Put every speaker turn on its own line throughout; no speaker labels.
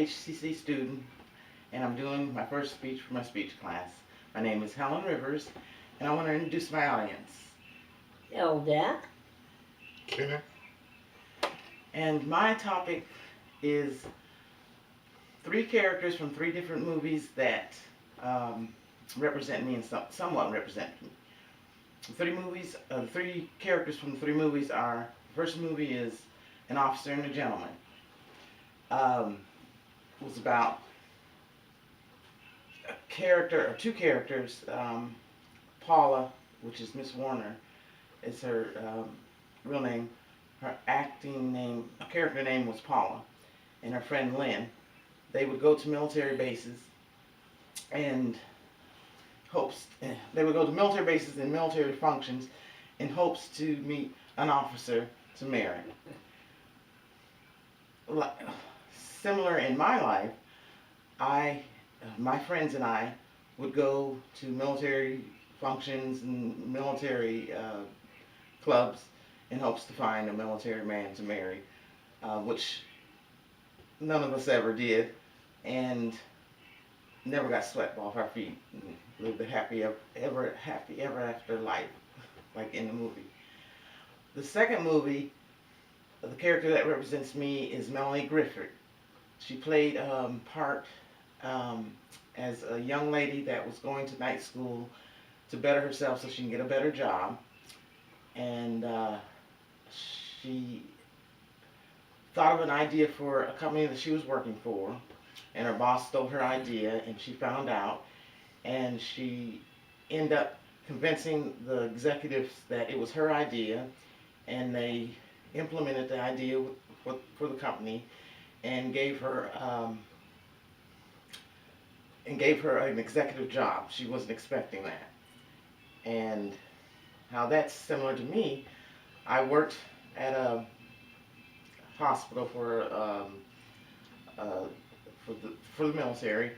HCC student, and I'm doing my first speech for my speech class. My name is Helen Rivers, and I want to introduce my audience.
Elda.
Kenneth.
And my topic is three characters from three different movies that represent me and somewhat represent me. The three characters from the three movies are, the first movie is An Officer and a Gentleman. It was about a character, or two characters, Paula, which is Miss Warner, is her real name. Her acting name, a character name was Paula, and her friend Lynn. They would go to military bases and they would go to military bases and military functions in hopes to meet an officer to marry. Similar in my life, my friends and I would go to military functions and military clubs in hopes to find a military man to marry, which none of us ever did, and never got swept off our feet and lived a happy ever after life, like in the movie. The second movie, the character that represents me is Melanie Griffith. She played part as a young lady that was going to night school to better herself so she can get a better job, and she thought of an idea for a company that she was working for, and her boss stole her idea, and she found out, and she ended up convincing the executives that it was her idea, and they implemented the idea for the company and gave her an executive job. She wasn't expecting that. And how that's similar to me, I worked at a hospital for the military,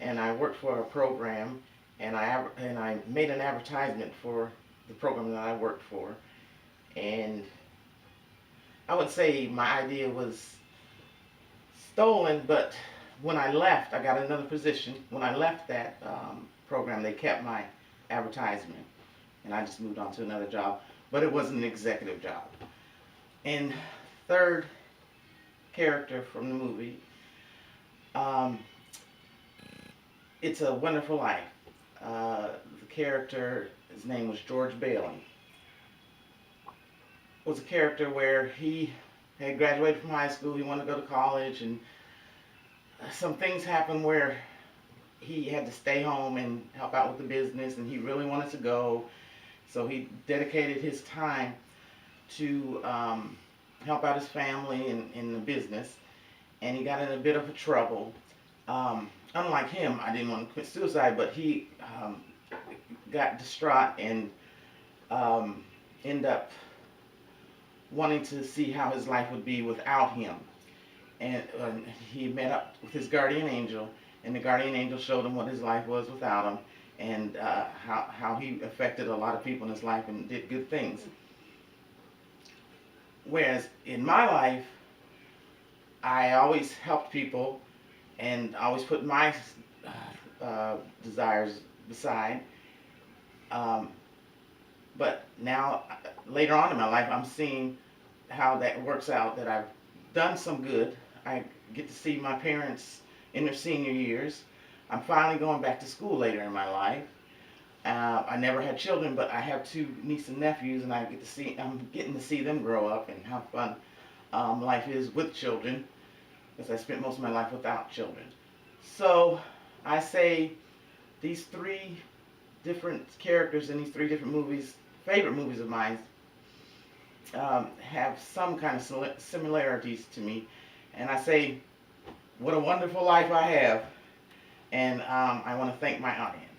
and I worked for a program, and I made an advertisement for the program that I worked for, and I would say my idea was stolen, but when I left, I got another position. When I left that program, they kept my advertisement, and I just moved on to another job, but it wasn't an executive job. And third character from the movie, It's a Wonderful Life. The character, his name was George Bailey. Was a character where he had graduated from high school, he wanted to go to college, and some things happened where he had to stay home and help out with the business, and he really wanted to go, so he dedicated his time to help out his family in the business, and he got in a bit of a trouble. Unlike him, I didn't want to commit suicide, but he got distraught and ended up wanting to see how his life would be without him. And he met up with his guardian angel, and the guardian angel showed him what his life was without him, and how he affected a lot of people in his life and did good things. Whereas in my life, I always helped people and always put my desires beside. But now, later on in my life, I'm seeing how that works out, that I've done some good. I get to see my parents in their senior years. I'm finally going back to school later in my life. I never had children, but I have two nieces and nephews, and I'm getting to see them grow up and how fun life is with children, because I spent most of my life without children. So I say these three different characters in these three different movies, favorite movies of mine, have some kind of similarities to me, and I say, what a wonderful life I have, and I want to thank my audience.